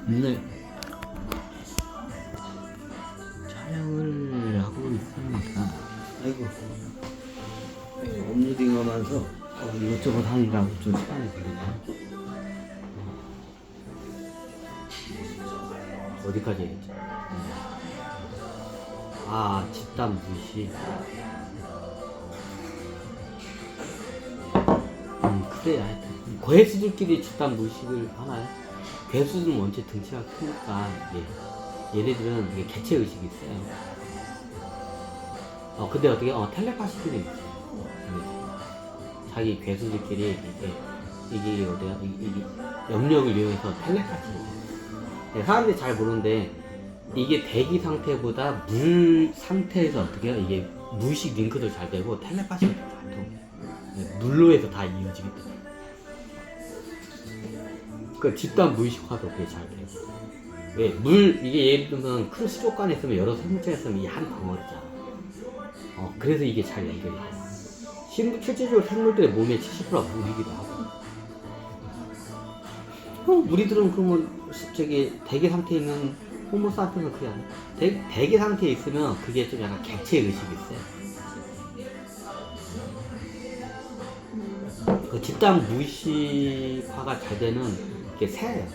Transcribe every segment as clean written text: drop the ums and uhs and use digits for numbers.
네. 촬영을 하고 있으니까 아이고 업로딩 하면서 이것저것 하느라고 좀 시간이 걸리네. 어디까지 했지? 아, 집단 무시. 그래, 하여튼 괴수들끼리 집단 무식을 하나요? 괴수들은 원체 등치가 크니까 얘네들은 이게 개체 의식이 있어요. 근데 어떻게 텔레파시기는 있어요. 자기 괴수들끼리 이게 어때요? 이게 염력을 이용해서 텔레파시를 해요. 사람들이 잘 모르는데 이게 대기 상태보다 물 상태에서 어떻게 해요? 이게 무의식 링크도 잘 되고 텔레파시가 잘 통해요. 물로 해서 다 이어지기 때문에. 그 집단 무의식화도 그게 잘 돼요. 왜? 이게 예를 들면 큰 수족관에 있으면 여러 생물체가 있으면 이 한 덩어리잖아. 그래서 이게 잘 연결이 돼요. 실제적으로 생물들의 몸의 70%가 물이기도 하고. 우리들은 그러면 저기 대기 상태에 있는 호모사피는 그게 아니야. 대기 상태에 있으면 그게 좀 약간 객체 의식이 있어요. 그 집단 무의식화가 잘 되는 게 새예요.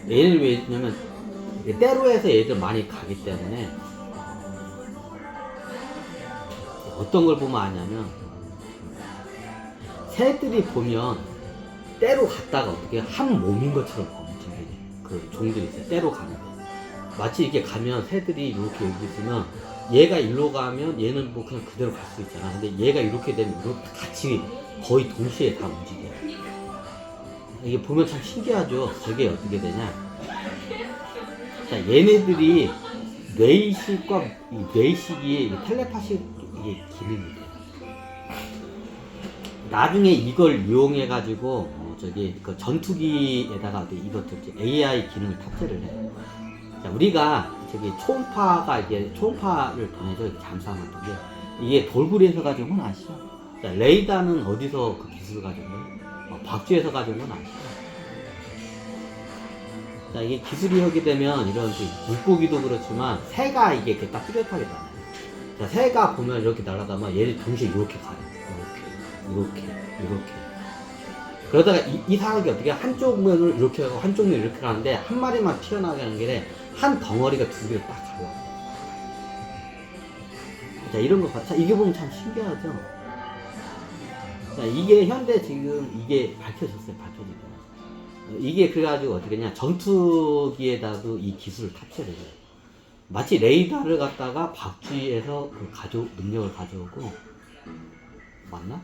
얘는 왜냐면 때로에서 얘들 많이 가기 때문에 어떤 걸 보면 아냐면 새들이 보면 때로 갔다가 어떻게 한 몸인 것처럼 보면 그 종들이 있어요. 때로 가는데 마치 이렇게 가면 새들이 이렇게 여기 있으면 얘가 일로 가면 얘는 뭐 그냥 그대로 갈 수 있잖아. 근데 얘가 이렇게 되면 이렇게 같이 거의 동시에 다 움직여요. 이게 보면 참 신기하죠. 저게 어떻게 되냐. 자, 얘네들이 뇌의식과 이 뇌의식이 텔레파시 이게 기능이 돼요. 나중에 이걸 이용해가지고 저기 그 전투기에다가 이것들 AI 기능을 탑재를 해요. 자, 우리가 저기 초음파가 이게 초음파를 보내죠. 이렇게 잠수함 같은 게 이게 돌고래에서 가져온 건 아시죠? 자, 레이더는 어디서 그 기술을 가져온 거예요? 박쥐에서 가져온 건 아시죠? 자, 이게 기술이 하게 되면 이런 물고기도 그렇지만 새가 이게 이렇게 딱 뚜렷하게 나와요. 자, 새가 보면 이렇게 날아다니면 얘를 동시에 이렇게 가요. 이렇게. 그러다가 이상하게 어떻게 한쪽 면을 이렇게 하고 한쪽 면을 이렇게 하는데 한 마리만 튀어나가게 하는 게 한 덩어리가 두 개를 딱 갈라. 자, 이런 거 자, 이게 보면 참 신기하죠? 자, 이게 현대 지금 이게 밝혀졌어요. 이게 그래가지고 어떻게 냐 전투기에다도 이 기술을 탑재를 해요. 마치 레이더를 갖다가 박쥐에서 그 능력을 가져오고 맞나?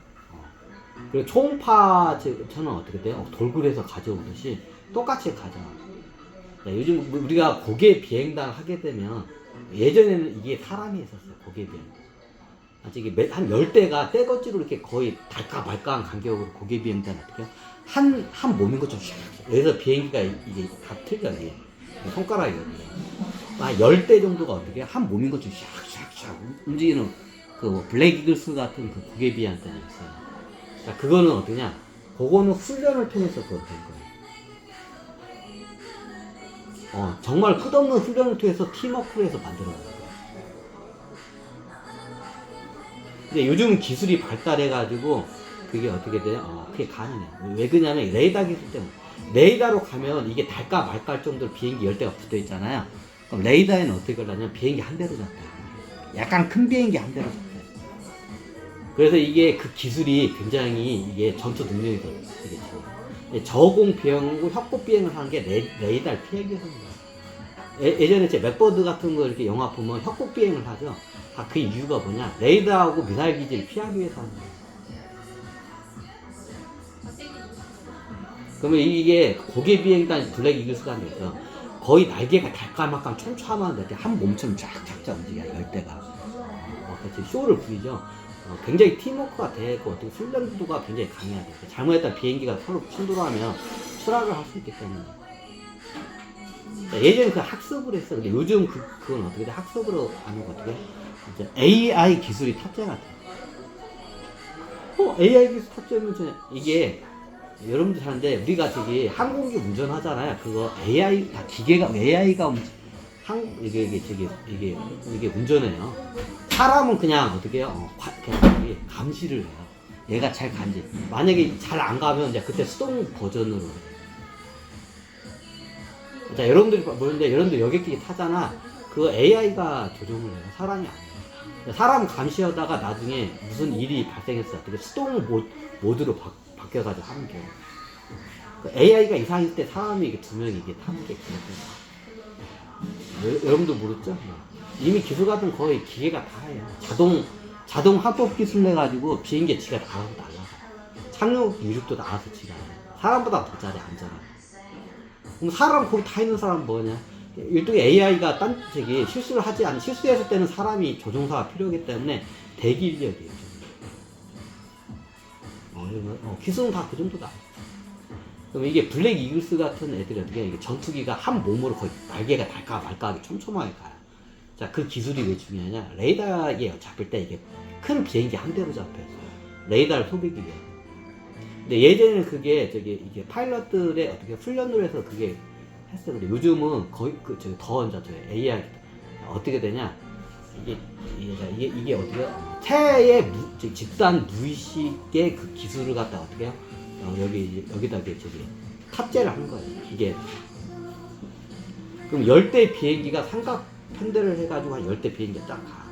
그리고 초음파 저는 어떻게 돼요? 돌고래에서 가져오듯이 똑같이 가져와요. 요즘 우리가 고개 비행단을 하게 되면 예전에는 이게 사람이 했었어요. 고개 비행. 이게 한 10대가 떼거지로 이렇게 거의 달까 말까한 간격으로 고개 비행단 어떻게 한 몸인 것처럼 샥. 여기서 비행기가 이게 다 틀려 이게 손가락이거든요. 한 10대 정도가 어떻게 한 몸인 것처럼 샥샥샥 움직이는 그 블랙 이글스 같은 그 고개 비행단이 있어요. 자, 그거는 어떠냐? 그거는 훈련을 통해서 그걸 된 거예요. 정말 끝없는 훈련을 통해서 팀워크를 해서 만들어낸 거예요. 근데 요즘 기술이 발달해가지고 그게 어떻게 돼요? 그게 가능해요. 왜 그러냐면 레이더 기술 때문에. 레이더로 가면 이게 달까 말까 할 정도로 비행기 10대가 붙어 있잖아요. 그럼 레이더에는 어떻게 걸려냐면 비행기 한 대로 잡혀요. 약간 큰 비행기 한 대로 잡혀요. 그래서 이게 그 기술이 굉장히 이게 전투 능력이 되게 좋아요. 저공 비행하고 협곡 비행을 하는 게 레이더를 피하기 위해서입니다. 예전에 제 맥버드 같은 거 이렇게 영화 보면 협곡 비행을 하죠. 그 이유가 뭐냐? 레이더하고 미사일 기지를 피하기 위해서 하는 거예요. 그러면 이게 고개 비행단 블랙 이글스가 돼서 거의 날개가 달까말까 촘촘한 이렇게 한 몸처럼 쫙쫙쫙 움직여요. 열대가. 그래서 쇼를 부리죠. 굉장히 팀워크가 되고 어떻게 훈련도가 굉장히 강해야 돼요. 잘못했다 비행기가 서로 충돌하면 추락을 할 수 있기 때문에. 예전에 그 학습을 했어요. 근데 요즘 그건 어떻게 돼? 학습으로 하는 거 어떻게? 이제 AI 기술이 탑재가 돼. AI 기술 탑재하면 이게 여러분들 사는데 우리가 저기 항공기 운전하잖아요. 그거 AI 다 기계가 AI가 이게 운전해요. 사람은 그냥 어떻게 해요? 그냥 저기 감시를 해요. 얘가 잘 간지. 만약에 잘 안 가면 이제 그때 수동 버전으로. 자, 여러분들이 보는데 여러분들 여객기 타잖아. 그거 AI가 조종을 해요. 사람이 아니에요. 사람 감시하다가 나중에 무슨 일이 발생했어. 어떻게 수동 모드로 바뀌어가지고 하는 게. AI가 이상일 때 사람이 이게 두 명이 이게 타는 게 그렇구나. 여러분도 모르죠? 이미 기술 같은 거의 기계가 다 해요. 자동 합법 기술 내가지고 비행기 지가 알아서 날라가. 착륙 이륙도 알아서 지가 해요. 사람보다 더 잘해, 안전하. 그럼 사람 거기 타 있는 사람 뭐냐? 일종의 AI가 실수를 하지 않는, 실수했을 때는 사람이 조종사가 필요하기 때문에 대기 인력이에요. 기술은 다 그 정도다. 그럼 이게 블랙 이글스 같은 애들이 어떻게 이게 전투기가 한 몸으로 거의 날개가 달까 말까 하게 촘촘하게 가요. 자, 그 기술이 왜 중요하냐? 레이더에 잡힐 때 이게 큰 비행기 한 대로 잡혀요. 레이더를 소비기 위해. 근데 예전에는 그게 이게 파일럿들의 어떻게 훈련을 해서 그게 했어요. 근데 요즘은 거의 더 이제 AI 어떻게 되냐? 이게 어떻게 태의 집단 무의식의 그 기술을 갖다 어떻게 해요? 여기다 탑재를 한 거예요. 기계. 그럼 10대 비행기가 삼각 편대를 해가지고 한 10대 비행기가 딱 가.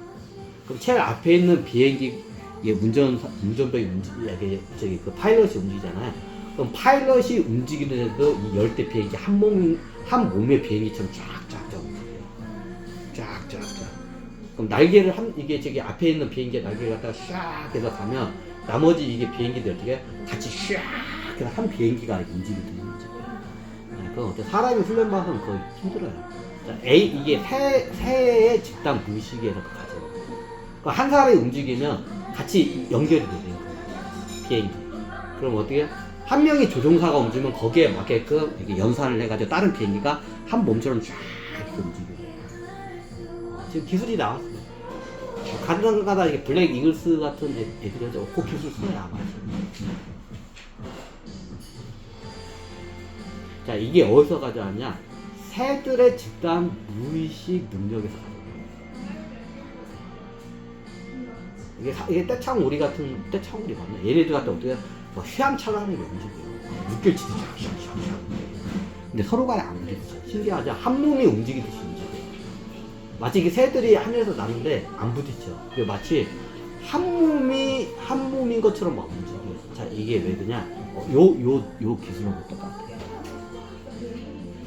그럼 제일 앞에 있는 비행기 운전병이 그 파일럿이 움직이잖아요. 그럼 파일럿이 움직이는데도 이 10대 비행기 한 몸의 비행기처럼 쫙쫙쫙 움직여요. 쫙쫙쫙. 그럼 날개를 이게 앞에 있는 비행기 날개를 갖다가 샥 해서 가면 나머지 이게 비행기들 어떻게 같이 샥 해서 한 비행기가 움직이는 거죠. 그건 어때? 사람이 훈련받으면 거의 힘들어요. 자, 이게 새의 집단 무의식에서 가죠. 그러니까 한 사람이 움직이면 같이 연결이 돼요. 비행기. 그럼 어떻게? 한 명이 조종사가 움직이면 거기에 맞게끔 이렇게 연산을 해가지고 다른 비행기가 한 몸처럼 쫙 이렇게 움직여요. 지금 기술이 나왔어요. 가다가다 이게 블랙 이글스 같은 애들이 그 기술 써야 아마. 자, 이게 어디서 가져왔냐? 새들의 집단 무의식 능력에서 가져와요. 이게 떼창우리 같은 떼창우리 맞나? 얘네들 같은 어떻게 뭐 휘황찬란하게 움직여요. 물결치도 샥샥샥샥. 근데 서로 간에 안 부딪혀. 신기하죠? 한 몸이 움직이듯이 움직여요. 마치 이게 새들이 하늘에서 나는데 안 부딪혀. 마치 한 몸인 것처럼 막 움직여요. 자, 이게 왜 그러냐? 요 기술하고 똑같아요.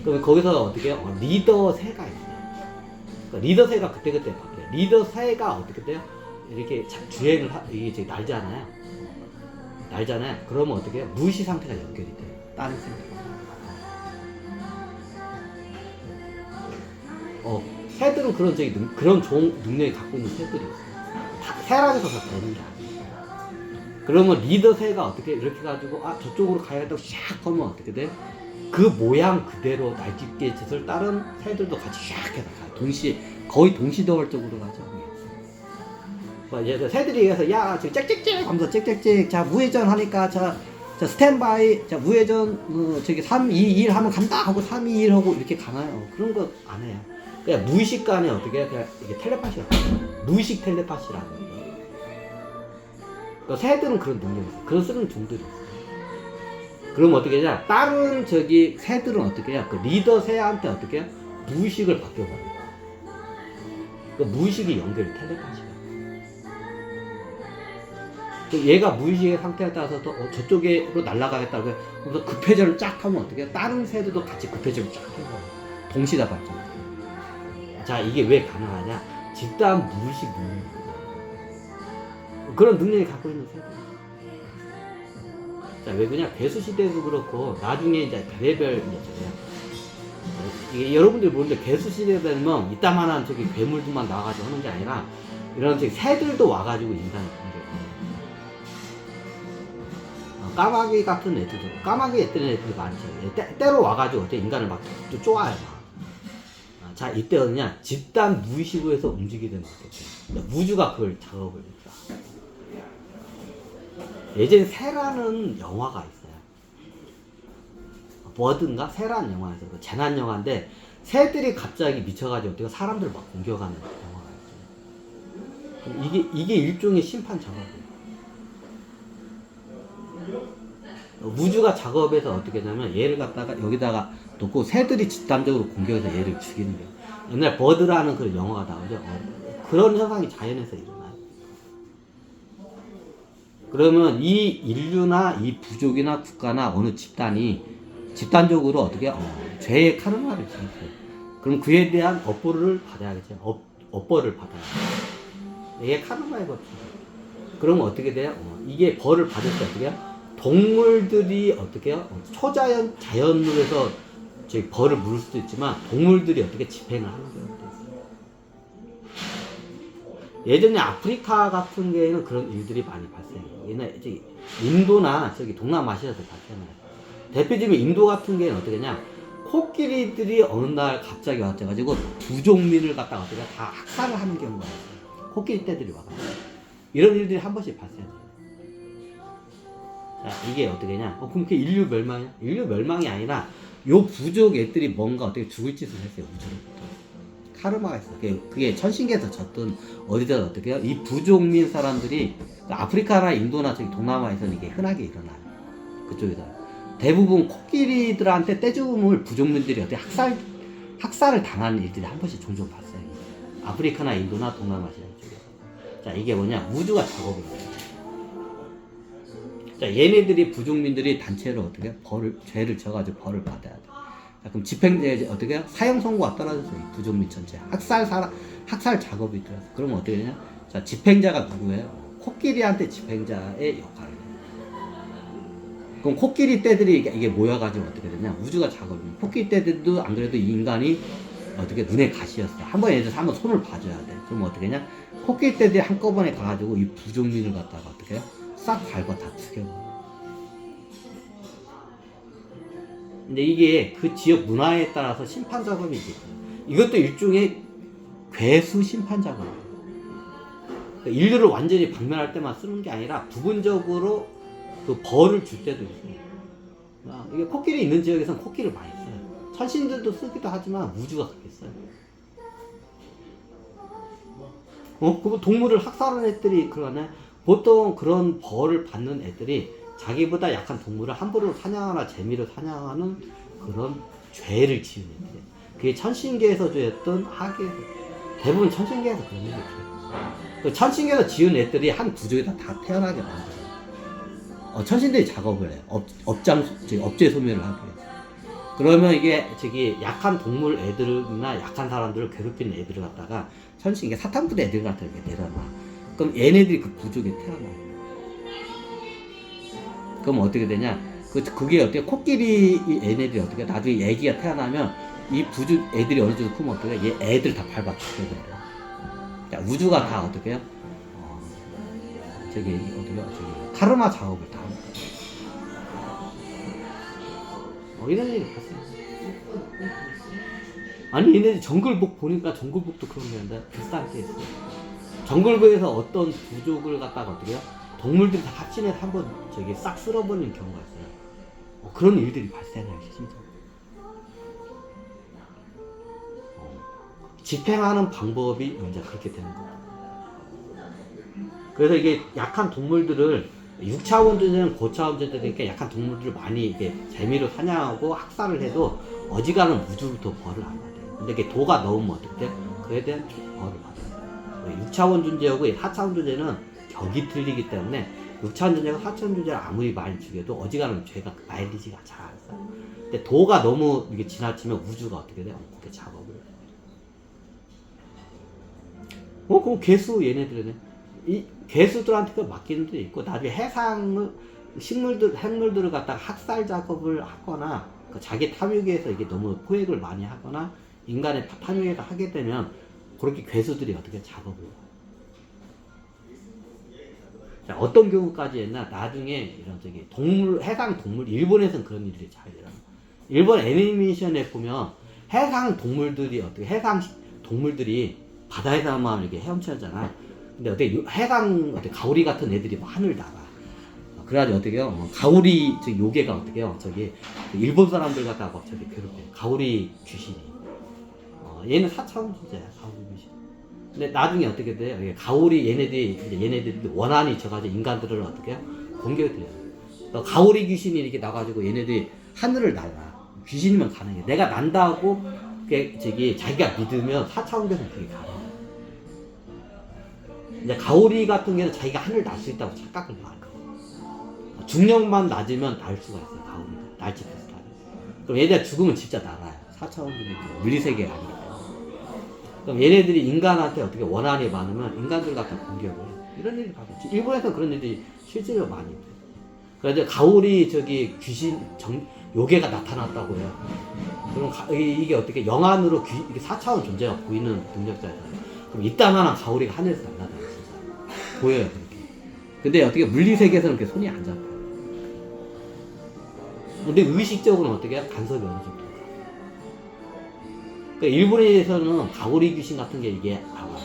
그럼 거기서 어떻게 해요? 리더 새가 있어요. 그러니까 리더 새가 그때그때 바뀌어요. 리더 새가 어떻게 돼요? 이렇게 주행을 이게 날잖아요. 그러면 어떻게 해요? 무의식 상태가 연결이 돼요. 다른 새들. 새들은 그런 능력이 갖고 있는 새들이 있어요. 새라서 다 되는 게 아니에요. 그러면 리더 새가 어떻게 이렇게 가지고 저쪽으로 가야겠다고 샥 하면 어떻게 돼요? 그 모양 그대로 날집게 짓을 다른 새들도 같이 샥 해서 가요. 거의 동시다발적으로 가죠. 이제 새들이 가서 야 지금 짹짹짹 하면서 짹짹짹 자 우회전 하니까 자 스탠바이 자 우회전 3, 2, 1 하면 간다 하고 3, 2, 1 하고 이렇게 가나요? 그런 거 안 해요. 그냥 무의식 간에 어떻게 해요? 그냥 이게 텔레파시가 무의식 텔레파시라는 거예요. 그러니까 새들은 그런 능력이 있어요. 그런 쓰는 종들이 있어요. 그럼 어떻게 하냐? 다른 새들은 어떻게 해요? 그 리더 새한테 어떻게 해요? 무의식을 바뀌어버려요. 그 무의식이 연결이 텔레파시가. 얘가 무의식의 상태에 따라서 저쪽으로 날아가겠다고 해서 급회전을 쫙 하면 어떻게 해요? 다른 새들도 같이 급회전을 쫙 해버려요. 동시다발적. 자, 이게 왜 가능하냐? 집단 무의식 능력. 그런 능력이 갖고 있는 새들. 자, 왜 그냥 괴수 시대도 그렇고 나중에 이제 별의별 이게 여러분들이 모르는데 괴수 시대 되면 이따만한 괴물들만 나와가지고 하는 게 아니라 이런 새들도 와가지고 인간을 공격해요. 까마귀 같은 애들도 까마귀 애들이 많죠. 때로 와가지고 인간을 막 쪼아요. 막. 자, 이때 어디냐? 집단 무의식으로 해서 움직이게 되면 어떡해. 우주가 그걸 작업을 했다. 예전에 새라는 영화가 있어요. 버드인가 새라는 영화에서 그 재난 영화인데 새들이 갑자기 미쳐가지고 어떻게 사람들 막 공격하는 영화가 있어요. 이게 일종의 심판 작업이에요. 우주가 작업에서 어떻게 하냐면 얘를 갖다가 여기다가 놓고 새들이 집단적으로 공격해서 얘를 죽이는 거예요. 옛날 버드라는 그런 영화가 나오죠. 그런 현상이 자연에서 일어나요. 그러면 이 인류나 이 부족이나 국가나 어느 집단이 집단적으로 어떻게 죄의 카르마를 지었어요. 그럼 그에 대한 업보를 받아야겠죠. 업벌을 받아야죠. 이게 카르마의 법칙이에요. 그러면 어떻게 돼요? 이게 벌을 받을 때 어떻게 해요? 동물들이 어떻게 해요? 초자연, 자연으로 해서 저희 벌을 물을 수도 있지만 동물들이 어떻게 집행을 하는 거예요. 예전에 아프리카 같은 경우에는 그런 일들이 많이 발생해요. 옛날에 인도나 저기 동남아시아에서 발생해요. 대표적인 인도 같은 경우에는 어떻게 하냐? 코끼리들이 어느 날 갑자기 와가지고 부족민을 갖다가 어떻게 다 학살을 하는 경우가 있어요. 코끼리 떼들이 와가지고. 이런 일들이 한 번씩 발생해요. 자, 이게 어떻게 하냐? 그럼 그게 인류 멸망이야? 인류 멸망이 아니라 요 부족 애들이 뭔가 어떻게 죽을 짓을 했어요. 우주로부터. 카르마가 있어. 그게 천신계에서 졌든 어디든 어떻게 해요? 이 부족민 사람들이 아프리카나 인도나 저기 동남아에서는 이게 흔하게 일어나요. 그쪽에서. 대부분 코끼리들한테 떼죽음을 부족민들이 어떻게 학살을 당하는 일들이 한 번씩 종종 발생해요. 아프리카나 인도나 동남아시아 쪽에서. 자, 이게 뭐냐? 우주가 작업을 해요. 자, 얘네들이 부족민들이 단체로 어떻게 죄를 져가지고 벌을 받아야 돼. 자, 그럼 집행제 어떻게 해요? 사형 선고가 떨어졌어요. 이 부족민 전체 학살 작업이 들어서. 그러면 어떻게 되냐? 자, 집행자가 누구예요? 코끼리한테 집행자의 역할을 해요. 그럼 코끼리 떼들이 이게 모여가지고 어떻게 되냐? 우주가 작업이에요. 코끼리 떼들도 안 그래도 이 인간이 어떻게 눈에 가시였어. 한번 예를 들어서 한번 손을 봐줘야 돼. 그러면 어떻게 되냐? 코끼리 떼들이 한꺼번에 가가지고 이 부족민을 갖다가 어떻게 해요? 싹 밟아 다 죽여버려. 근데 이게 그 지역 문화에 따라서 심판 작업이 있어요. 이것도 일종의 괴수 심판 작업이에요. 그러니까 인류를 완전히 박멸할 때만 쓰는 게 아니라 부분적으로 그 벌을 줄 때도 있어요. 이게 코끼리 있는 지역에서는 코끼리를 많이 써요. 천신들도 쓰기도 하지만 우주가 그렇게 써요. 그 동물을 학살하는 애들이 그러네. 보통 그런 벌을 받는 애들이 자기보다 약한 동물을 함부로 사냥하나 재미로 사냥하는 그런 죄를 지은 애들. 그게 천신계에서 죄였던 하계에서. 대부분 천신계에서 그런 일이 있어요. 천신계에서 지은 애들이 한 부족에다 다 태어나게 만들어요. 천신들이 작업을 해요. 업체 소멸을 하기 위해서. 그러면 이게 약한 동물 애들이나 약한 사람들을 괴롭히는 애들을 갖다가 천신계 사탄부대 애들 갖다가 이렇게 내려놔. 그럼 얘네들이 그 부족에 태어나요. 그럼 어떻게 되냐? 그게 어떻게 코끼리 얘네들이 어떻게 나중에 애기가 태어나면 이 부족 애들이 어느 정도 크면 어떻게 얘 애들 다 밟아 죽여버려. 우주가 다 어떻게 해요? 카르마 작업을 다 합니다. 이런 일이 발생. 아니 얘네들 정글북 보니까 정글북도 그런 게 아니라 비슷한 게 있어요. 정글북에서 어떤 부족을 갖다가 어떻게 해요? 동물들이 다 합친해서 한번 싹 쓸어버리는 경우가 있어요. 그런 일들이 발생해요, 진짜. 집행하는 방법이 이제 그렇게 되는 거예요. 그래서 이게 약한 동물들을 6차원 존재는 고차원 존재니까 약한 동물들을 많이 이게 재미로 사냥하고 학살을 해도 어지간한 우주부터 벌을 안 받아요. 근데 이게 도가 넘으면 어떻게 돼요? 그에 대한 벌을 받아요. 6차원 존재하고 4차원 존재는 격이 틀리기 때문에 6차원 존재가 4차원 존재를 아무리 많이 죽여도 어지간하면 죄가 마일리지가 잘 안 써요. 근데 도가 너무 이게 지나치면 우주가 어떻게 돼요? 그렇게 작업을 해요. 그럼 괴수 얘네들은 이 괴수들한테 맡기는 데 있고 나중에 생물들을 갖다가 학살 작업을 하거나 자기 탐욕에서 이게 너무 포획을 많이 하거나 인간의 탐욕에서 하게 되면 그렇게 괴수들이 어떻게 작업을 해요. 자, 어떤 경우까지 했나? 나중에 이런 해상 동물, 일본에서는 그런 일들이 잘 일어나요. 일본 애니메이션에 보면 해상 동물들이 바다에서만 이렇게 헤엄쳐잖아. 근데 해상 가오리 같은 애들이 막 하늘 날아. 그래가지고 어떻게 해요? 가오리 저기 요괴가 어떻게 해요? 저기 일본 사람들 갖다가 저기 괴롭혀요. 가오리 귀신이. 얘는 4차원 존재야. 가오리 귀신. 근데 나중에 어떻게 돼요? 이게 가오리 얘네들이 원한이 져가지고 인간들을 어떻게 해요? 공격해요. 가오리 귀신이 이렇게 나가지고 얘네들이 하늘을 날아. 귀신이면 가능해. 내가 난다고 저기 자기가 믿으면 4차원에서는 그게 가능해. 이제 가오리 같은 경우는 자기가 하늘 날 수 있다고 착각을 해요. 중력만 낮으면 날 수가 있어요. 가오리가 날치 비슷하게. 그럼 얘네가 죽으면 진짜 날아요. 4차원 중에 물리세계가 아니기 때문에. 그럼 얘네들이 인간한테 어떻게 원한이 많으면 인간들 갖다 공격을 해요. 이런 일이 가겠지. 일본에서 그런 일이 실제로 많이 돼요. 그래서 가오리 저기 귀신 요괴가 나타났다고 해요. 그럼 이게 어떻게 영안으로 이게 4차원 존재가 보이는 능력자잖아요. 그럼 이따만한 가오리가 하늘에서 날아다녀요. 진짜 보여요. 그렇게. 근데 어떻게 물리세계에서는 그렇게 손이 안 잡혀요. 근데 의식적으로는 어떻게 해요? 간섭이 어느 정도. 그러니까 일본에서는 가오리 귀신 같은 게 이게 나와요.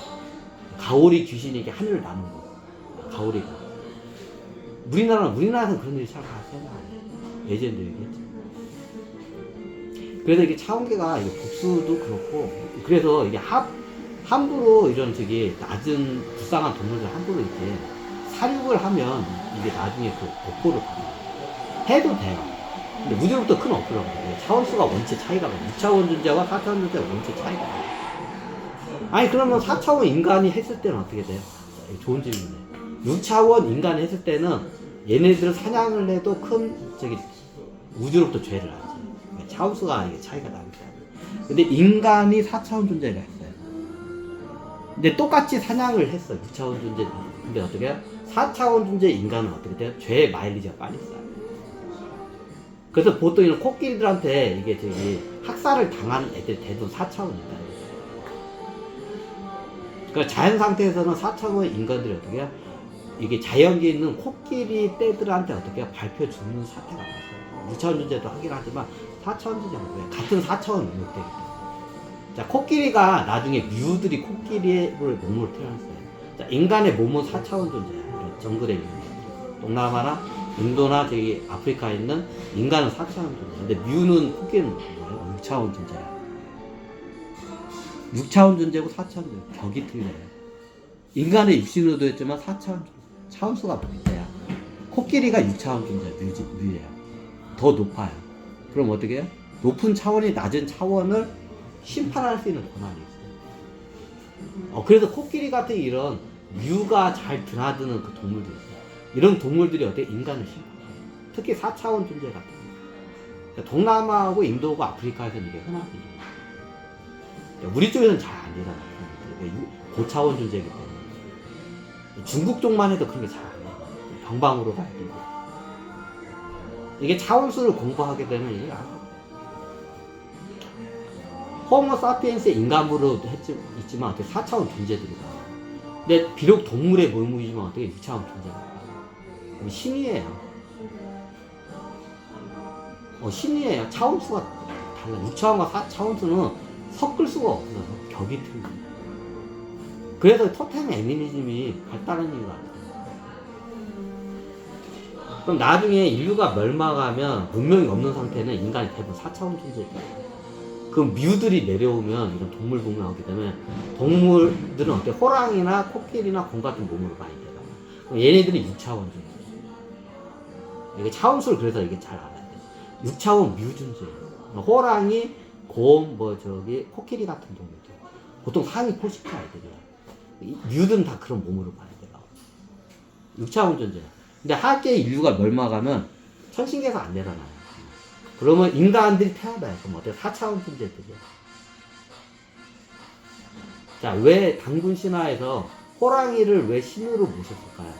가오리 귀신이 이게 하늘을 나는 거. 가오리가. 우리나라에서는 그런 일이 잘 발생을 안 해요. 예전도 얘기했죠. 그래서 이게 차원계가 이게 복수도 그렇고, 그래서 이게 함부로 이런 저기 낮은 불쌍한 동물들 함부로 이렇게 사육을 하면 이게 나중에 그 업보를 받아요. 해도 돼요. 근데 무지로부터 큰 업보라고 해요. 차원수가 원체 차이가 나요. 6차원 존재와 4차원 존재가 원체 차이가 나요. 아니 그러면 4차원 인간이 했을 때는 어떻게 돼요? 좋은 질문이네. 6차원 인간이 했을 때는 얘네들 사냥을 해도 큰 저기 우주로부터 죄를 하지. 차원수가 이게 차이가 나기 때문에. 근데 인간이 4차원 존재를 했어요. 근데 똑같이 사냥을 했어요. 6차원 존재. 근데 어떻게 해요? 4차원 존재 인간은 어떻게 돼요? 죄의 마일리지가 빨리 쌓여요. 그래서 보통 이런 코끼리들한테 이게 저기 학살을 당한 애들 대부분 4차원이다. 그러니까 자연 상태에서는 4차원 인간들이 어떻게 해요? 이게 자연계에 있는 코끼리 떼들한테 어떻게 해요? 밟혀 죽는 사태가 나서 6차원 존재도 하긴 하지만 4차원 존재는 왜? 같은 4차원 능력되기 때문에. 자, 코끼리가 나중에 뮤들이 코끼리를 몸으로 태어났어요. 자, 인간의 몸은 4차원 존재야. 정글에 있는 동남아나 인도나 저기 아프리카에 있는 인간은 4차원 존재. 근데 뮤는 코끼리는 뭐예요? 6차원 존재야. 6차원 존재고 4차원 존재. 격이 틀려요. 인간의 육신으로도 했지만 4차원 존재. 차원수가 높을 때야. 코끼리가 6차원 존재, 뮤예요. 더 높아요. 그럼 어떻게 해요? 높은 차원이 낮은 차원을 심판할 수 있는 권한이 있어요. 그래서 코끼리 같은 이런 뮤가 잘 드나드는 그 동물들이 있어요. 이런 동물들이 어때? 인간을 심판해요. 특히 4차원 존재 같은 거. 그러니까 동남아하고 인도하고 아프리카에서는 이게 흔한 일이에요. 우리 쪽에서는 잘 안 일어나요. 고차원 존재이기 때문에. 중국 쪽만 해도 그런 게 잘 안 해요. 병방으로 가야 되고. 이게 차원수를 공부하게 되면 이게 호모 사피엔스의 인간으로 있지만 어떻게 4차원 존재들이다. 근데 비록 동물의 모임이지만 어떻게 6차원 존재다. 신이에요. 신이에요. 차원수가 달라. 6차원과 4차원수는 섞을 수가 없어서 격이 틀려. 그래서 토템 애니미즘이 발달한 이유가 아니에요. 그럼 나중에 인류가 멸망하면 문명이 없는 상태는 인간이 대부분 4차원 존재예요. 그럼 뮤들이 내려오면 이런 동물 보면 나오기 때문에 동물들은 어때? 호랑이나 코끼리나 곰 같은 몸으로 많이 돼요. 그럼 얘네들이 6차원 존재. 이게 차원수를 그래서 이게 잘 알아야 돼. 6차원 뮤 존재예요. 호랑이, 곰, 코끼리 같은 동물들. 보통 상위 포식자 아이들이야. 뮤들은 다 그런 몸으로 봐야 돼요. 6차원 존재. 근데 하계의 인류가 멸망하면 천신계에서 안 내려놔요. 그러면 인간들이 태어나요. 그럼 어때요? 4차원 존재들이야. 자, 왜 당군 신화에서 호랑이를 왜 신으로 모셨을까요?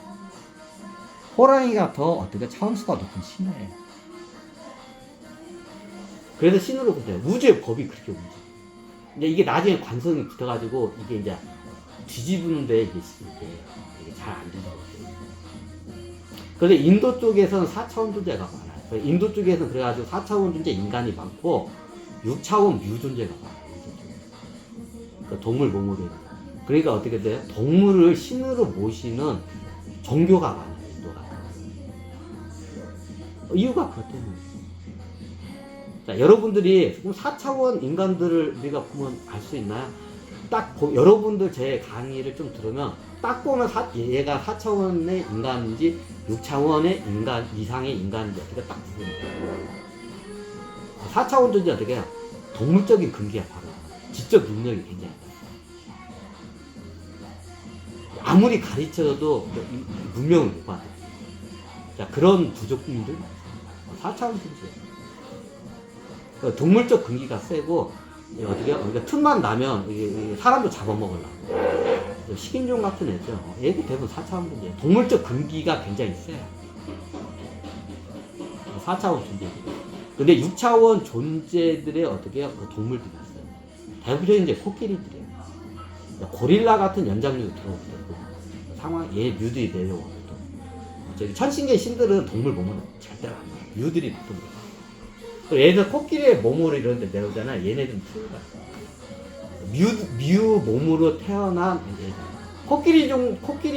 호랑이가 더 어떻게 차원수가 높은 신이에요. 그래서 신으로 보세요. 우주의 법이 그렇게 움직여요. 근데 이게 나중에 관성이 붙어가지고 이게 이제 뒤집는데 이게 잘 안 되는 거예요. 그래서 인도 쪽에서는 4차원 존재가 많아요. 인도 쪽에서는 그래가지고 4차원 존재 인간이 많고 6차원 뮤 존재가 많아요. 그러니까 동물 몸으로. 그러니까 어떻게 돼요? 동물을 신으로 모시는 종교가 많아요. 인도가. 이유가 그것 때문에. 자, 여러분들이 4차원 인간들을 우리가 보면 알 수 있나요? 여러분들 제 강의를 좀 들으면 딱 보면 얘가 4차원의 인간인지 6차원의 인간 이상의 인간인지 어떻게 딱 구분해요. 4차원 존재 어떻게 해요? 동물적인 근기가 바로 지적 능력이 굉장히 아무리 가르쳐도 문명을 못 받아요. 자, 그런 부족분들 4차원 존재. 동물적 근기가 세고 어떻게 그러니까 틈만 나면 사람도 잡아먹으려고 식인종 같은 애죠. 얘도 대부분 4차원 존재. 동물적 근기가 굉장히 세요. 4차원 존재. 근데 6차원 존재들의 어떻게 동물들이 있어요. 대부분 이제 코끼리들이에요. 고릴라 같은 연장류가 들어오게 되고 상황 얘 뮤들이 내려오고 저기 천신계 신들은 동물 몸으로 절대로 안 나요. 뮤들이 보통 얘들 코끼리의 몸으로 이런 데 내려오잖아. 얘네들은 틀려요. 뮤 몸으로 태어난 얘들. 코끼리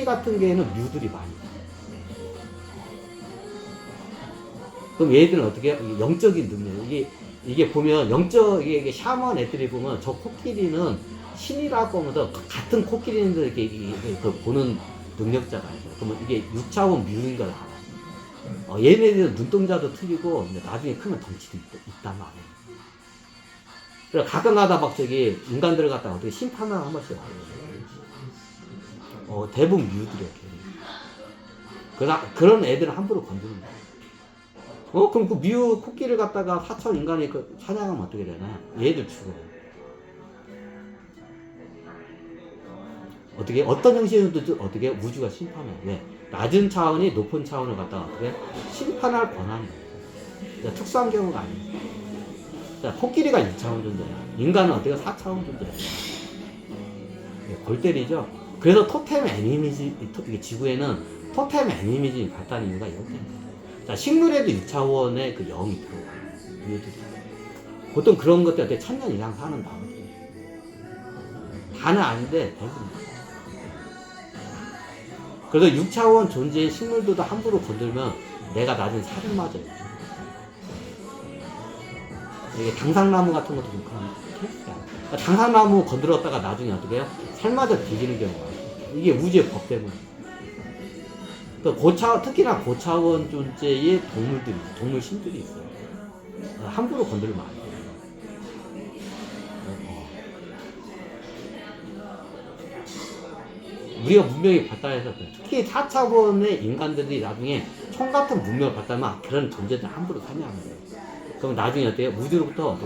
같은 경우에는 뮤들이 많이 있어요. 그럼 얘들은 어떻게 영적인 능력 이게 보면 이게 샤먼 애들이 보면 저 코끼리는 신이라고 하면서 같은 코끼리인들 이렇게 보는 능력자가 있어요. 그러면 이게 6차원 뮤인 걸 알아요. 얘네들은 눈동자도 틀리고 나중에 크면 덩치도 있단 말이에요. 그래서 가끔 가다 막 저기 인간들을 갖다가 어떻게 심판을 한 번씩 하고 대부분 뮤들이에요. 그런 애들은 함부로 건드는 거예요. 그럼 그 뮤 코끼리를 갖다가 4차원 인간이 사냥하면 어떻게 되나? 얘들 죽어요. 어떤 형식으로든 어떻게 우주가 심판해요. 왜? 낮은 차원이 높은 차원을 갖다가 어떻게 심판할 권한이 없어요. 특수한 경우가 아니에요. 자, 코끼리가 2차원 존재야. 인간은 어떻게 4차원 존재야. 골 때리죠? 그래서 토템 애니미지, 지구에는 토템 애니미즘이 발달한 이유가 이렇게. 자, 식물에도 6차원의 그 영이 들어와요. 보통 그런 것들 어떻게 1000년 이상 사는 나머지. 다는 아닌데, 대부분. 그래서 6차원 존재의 식물들도 함부로 건들면 내가 나중에 살을 맞아요. 이게 당상나무 같은 것도 좀 그런 케이스야. 그러니까 당상나무 건드렸다가 나중에 어떻게 해요? 살 맞아 뒤지는 경우가 있어요. 이게 우주의 법 때문에. 특히나 고차원 존재의 동물 신들이 있어요. 함부로 건들면 안 돼요. 우리가 문명이 발달해서 특히 4차원의 인간들이 나중에 총 같은 문명을 발달하면 그런 존재들 함부로 사냥하는 거예요. 그럼 나중에 어때요? 우주로부터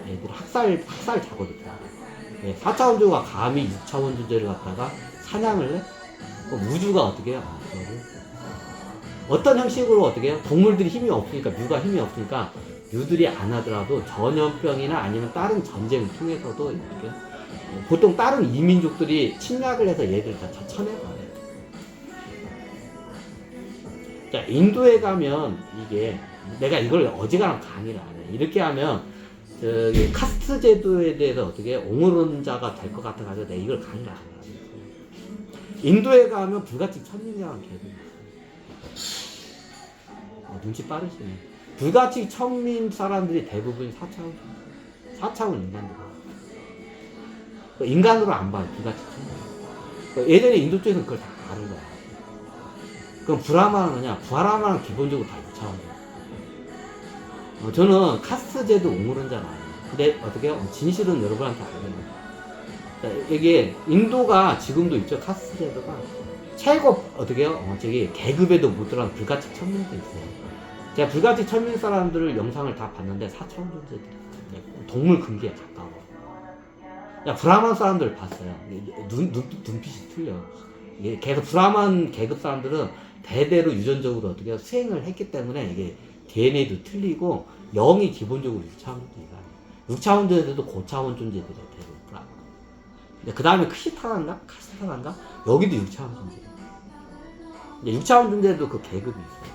애들 학살 작업이 돼요. 4차원 존재가 감히 6차원 존재를 갖다가 사냥을 해? 그럼 우주가 어떻게 해요? 어떤 형식으로 어떻게 해요? 동물들이 힘이 없으니까, 뮤가 힘이 없으니까 뮤들이 안 하더라도 전염병이나 아니면 다른 전쟁을 통해서도 어떻게 해요? 보통 다른 이민족들이 침략을 해서 얘들 다 쳐내버려요. 자, 인도에 가면 이게 내가 이걸 어지간한 강의를 안 해. 이렇게 하면 저기 카스트 제도에 대해서 어떻게 옹호론자가 될 것 같아가지고 내가 이걸 강의를 안 해. 인도에 가면 불가침 천민이라는 개념이 있어요. 눈치 빠르시네. 불가침 천민 사람들이 대부분 4차원 인간들. 인간으로 안 봐요, 불가침 천민. 예전에 인도 쪽에서는 그걸 다 아는 거야. 그럼 브라마는 뭐냐? 브라마는 기본적으로 다 2차원이에요. 저는 카스트 제도 옹호론자는 아니에요. 근데 어떻게 진실은 여러분한테 알려요. 이게 인도가 지금도 있죠. 카스트 제도가 최고 저기 계급에도 못 들어간 불가침 천민도 있어요. 제가 불가침 천민 사람들을 영상을 다 봤는데 4차원 존재들이 동물 근기에 가까워. 브라만 사람들 봤어요. 눈빛이 틀려. 이게 계속 브라만 계급 사람들은 대대로 유전적으로 어떻게 수행을 했기 때문에 이게 DNA도 틀리고 영이 기본적으로 6차원 존재가 6차원 존재도 고차원 존재들이에요. 대부분 브라만. 그 다음에 카스타란가? 여기도 6차원 존재. 6차원 존재도 그 계급이 있어요.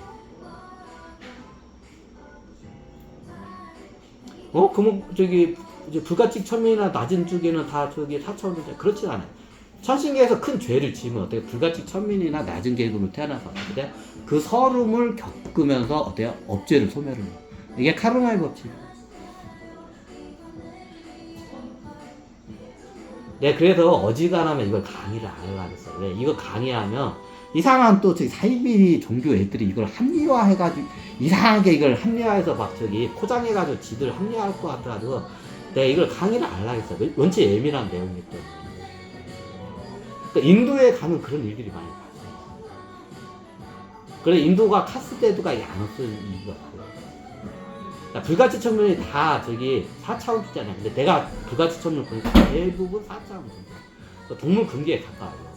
그러면 저기 이제 불가침 천민이나 낮은 쪽에는 다 저기 4차원 존재 그렇지 않아요. 천신계에서 큰 죄를 지으면 어때요? 불가치 천민이나 낮은 계급으로 태어나서 어때요? 그 서름을 겪으면서 어때요? 업죄를 소멸을 해요. 이게 카르마의 법칙. 네, 그래서 어지간하면 이걸 강의를 안 하려고 했어요. 왜? 이거 강의하면 이상한 또 저기 사이비 종교 애들이 이걸 합리화해가지고 이상하게 이걸 합리화해서 막 저기 포장해가지고 지들 합리화할 것 같아가지고 내가 이걸 강의를 안 하려고 했어요. 원체 예민한 내용이기 때문에. 그러니까 인도에 가면 그런 일들이 많이 봤어요. 그래 인도가 카스테드가 안 없어진 이유가 없어요. 그러니까 불가치 천문이 다 저기 4차원 주잖아요. 근데 내가 불가치 천문을 보니까 대부분 4차원 주. 동물 근기에 가까워요.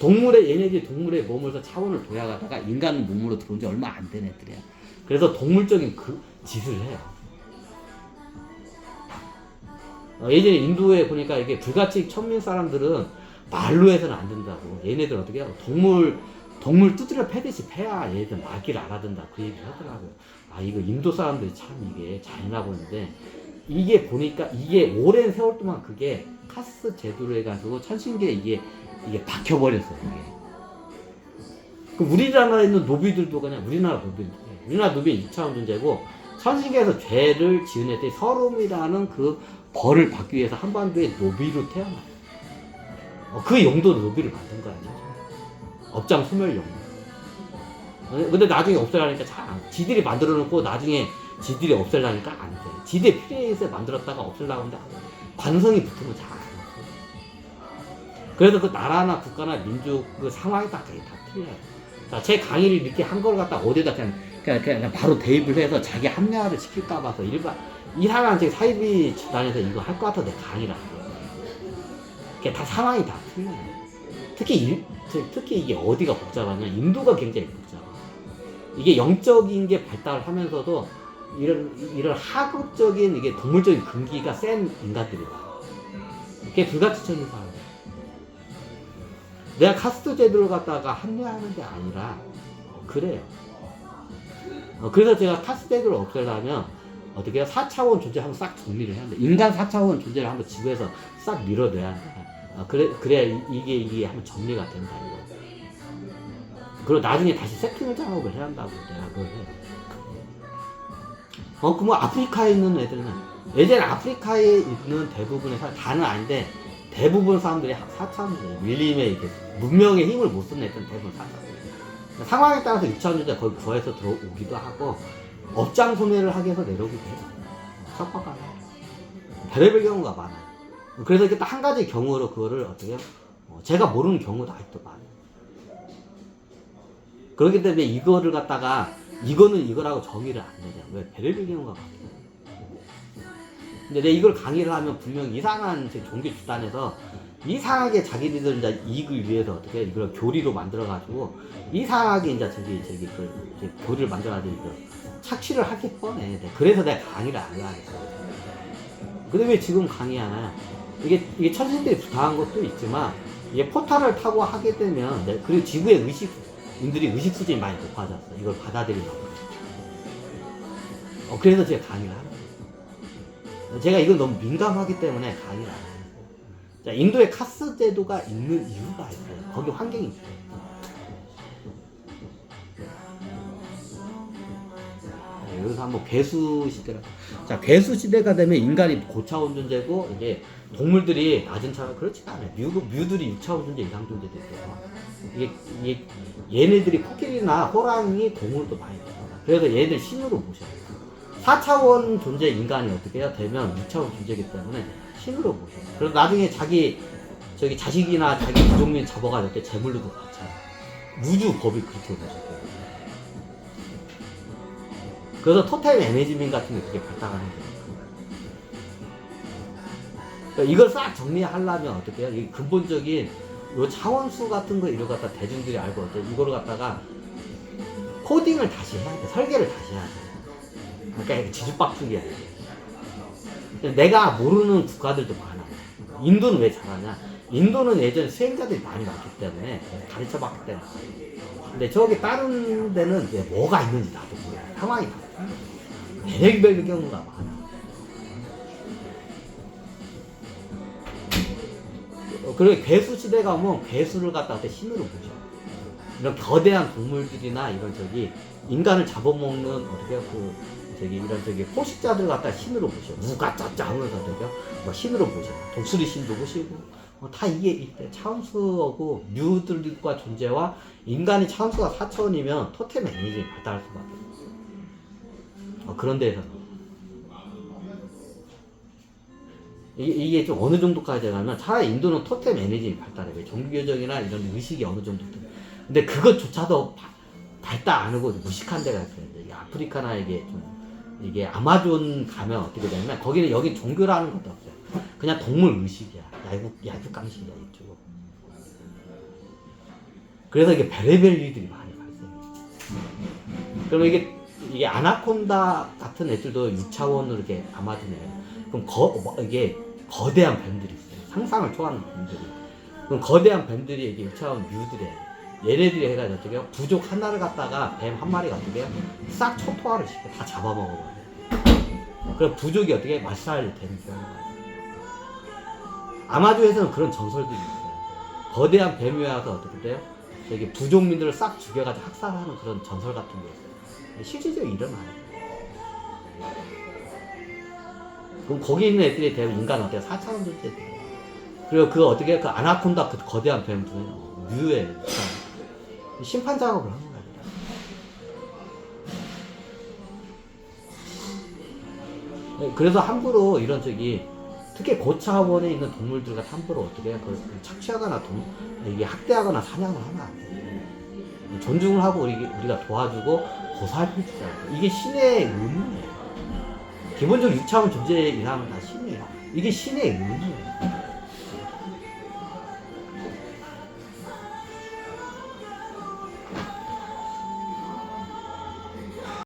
얘네들이 동물의 몸에서 차원을 도약하다가 인간 몸으로 들어온 지 얼마 안 된 애들이야. 그래서 동물적인 그 짓을 해요. 예전에 인도에 보니까 이게 불가치 천민 사람들은 말로 해서는 안 된다고. 얘네들 어떻게 해요? 동물 두드려 패듯이 패야 얘네들 말귀를 알아듣는다. 그 얘기를 하더라고요. 아, 이거 인도 사람들이 참 이게 잔인하고 있는데, 이게 보니까 이게 오랜 세월 동안 그게 카스 제도로 해가지고 천신계에 이게 박혀버렸어요, 이게. 그럼 우리나라에 있는 노비들도 그냥 우리나라 노비는 2차원 존재고, 천신계에서 죄를 지은 애들이 서름이라는 그 벌을 받기 위해서 한반도에 노비로 태어나요. 그 용도로 노비를 만든 거 아니에요? 업장 소멸 용도. 근데 나중에 없애려니까 잘 안 돼. 지들이 만들어 놓고 나중에 지들이 없애려니까 안 돼. 지들이 필요해서 만들었다가 없애려고 하는데 관성이 붙으면 잘 안 돼. 그래서 그 나라나 국가나 민족 그 상황에 따라 다 틀려요. 자, 제 강의를 이렇게 한 걸 갖다 어디다 그냥 바로 대입을 해서 자기 합리화를 시킬까 봐서 이상한 제 사이비 집단에서 이거 할 것 같아서 내 강의를 안 해요. 그게 다 상황이 다 틀려요. 특히 이게 어디가 복잡하냐? 인도가 굉장히 복잡해. 이게 영적인 게 발달을 하면서도 이런 하급적인 이게 동물적인 근기가 센 인간들이다. 그게 불가치천인 사람. 내가 카스트 제도를 갖다가 합리화하는 게 아니라 그래요. 그래서 제가 카스트 제도를 없애려면 어떻게 해요? 4차원 존재 한번 싹 정리를 해야 돼. 인간 4차원 존재를 한번 지구에서 싹 밀어내야 돼. 그래야 이게 한번 정리가 된다, 이거. 그리고 나중에 다시 세팅을 작업을 해야 한다고 내가 그걸 해요. 그럼 아프리카에 있는 애들은, 예전에 아프리카에 있는 대부분의 다는 아닌데, 대부분 사람들이 4차원이에요. 밀림에 이렇게 문명의 힘을 못 쓰는 애들은 대부분 4차원이에요. 상황에 따라서 2차원 존재 거의 구해서 들어오기도 하고, 업장 소멸을 하기 위해서 내려오기도 해요. 섞어가요. 별의별 경우가 많아요. 그래서 이렇게 딱 한 가지 경우로 그거를 어떻게 해요? 제가 모르는 경우도 아직도 많아요. 그렇기 때문에 이거를 갖다가 이거는 이거라고 정의를 안 내요. 왜? 별의별 경우가 많아요. 근데 내가 이걸 강의를 하면 분명 이상한 종교 집단에서 이상하게 자기들 이제 이익을 위해서 어떻게 이걸 교리로 만들어가지고 이상하게 이제 그 교리를 만들어가지고 착취를 하기 뻔해. 그래서 내가 강의를 안 하겠어요. 근데 왜 지금 강의하나요? 이게 천신들이 부탁한 것도 있지만, 이게 포탈을 타고 하게 되면, 그리고 지구의 인들이 의식 수준이 많이 높아졌어. 이걸 받아들이려고. 그래서 제가 강의를 하는 거예요. 제가 이걸 너무 민감하기 때문에 강의를 안 해요. 자, 인도에 카스 제도가 있는 이유가 있어요. 거기 환경이 있어요. 여기서 한번 괴수 시대라. 자, 괴수 시대가 되면 인간이 고차원 존재고, 이제 동물들이 낮은 차원, 그렇지가 않아요. 뮤들이 6차원 존재 이상 존재도 있어요. 이게 얘네들이 코끼리나 호랑이, 동물도 많이 돼요. 그래서 얘들 신으로 모셔요. 4차원 존재 인간이 어떻게 해야 되면 6차원 존재이기 때문에 신으로 모셔요. 그래서 나중에 자기 자식이나 자기 부족민 잡아가지고 때 제물로도 바쳐요. 우주 법이 그렇게 모셔요. 그래서 토템 매니지먼트 같은 게 그렇게 발달하는 거예요. 그러니까 이걸 싹 정리하려면 어떻게 해요? 이 근본적인 요 차원수 같은 거 이걸 갖다 대중들이 알고 어때? 이거를 갖다가 코딩을 다시 해야 돼. 설계를 다시 해야 돼. 그러니까 지주박죽이야. 내가 모르는 국가들도 많아. 인도는 왜 잘하냐? 인도는 예전에 수행자들이 많이 왔기 때문에 가르쳐봤기 때문에. 근데 저기 다른 데는 이제 뭐가 있는지 나도 몰라. 상황이 다 별의별 경우가 많아. 그리고 괴수 시대가 오면 괴수를 갖다 신으로 보죠. 이런 거대한 동물들이나 이런 저기 인간을 잡아먹는 어떻게 이런 포식자들 갖다 신으로 보죠. 우가짜짜 하면서 뭐 신으로 보죠. 독수리 신도 보시고 다 이게 차원수하고 뮤들과 존재와 인간이 차원수가 4차원이면 토템 에너지 발달할 수밖에 없어요. 그런 데서 이게 좀 어느 정도까지 가면 차라리 인도는 토템 에너지 발달해요. 종교교정이나 이런 의식이 어느 정도. 근데 그것조차도 발달 안 하고 무식한 데가 있어요. 아프리카나 이게 아마존 가면 어떻게 되냐면 거기는 여기 종교라는 것도 없어요. 그냥 동물 의식이야. 야육감식이야 이쪽. 그래서 이게 별의별 일들이 많이 발생해요. 그럼 이게 아나콘다 같은 애들도 6차원으로 이렇게 아마존에 그럼 이게 거대한 뱀들이 있어요. 상상을 초월하는 뱀들이. 그럼 거대한 뱀들이 이게 6차원 뮤들이에요. 얘네들이 해가지고 어떻게 해요? 부족 하나를 갖다가 뱀 한 마리가 어떻게 해요? 싹 초토화를 시켜 다 잡아먹어버려요. 그럼 부족이 어떻게 말살이 되는 경우가 아마존에서는 그런 전설들이 있어요. 거대한 뱀이 와서 어떻게 돼요? 저기 부족민들을 싹 죽여가지고 학살하는 그런 전설 같은 게 있어요. 실질적으로 일어나요. 그럼 거기 있는 애들이 대부분 인간 어때요? 4차원 존재들. 그리고 그 어떻게 그 아나콘다 그 거대한 뱀 중에 뮤에 심판 작업을 하는 거야. 그래서 함부로 이런 특히 고차원에 있는 동물들과 함부로 어떻게 그걸 착취하거나 이게 학대하거나 사냥을 하면 안 돼. 존중을 하고 우리가 도와주고 보살펴주자. 이게 신의 의무예요. 기본적으로 6차원 존재 이상은 다 신이에요. 이게 신의 의무예요.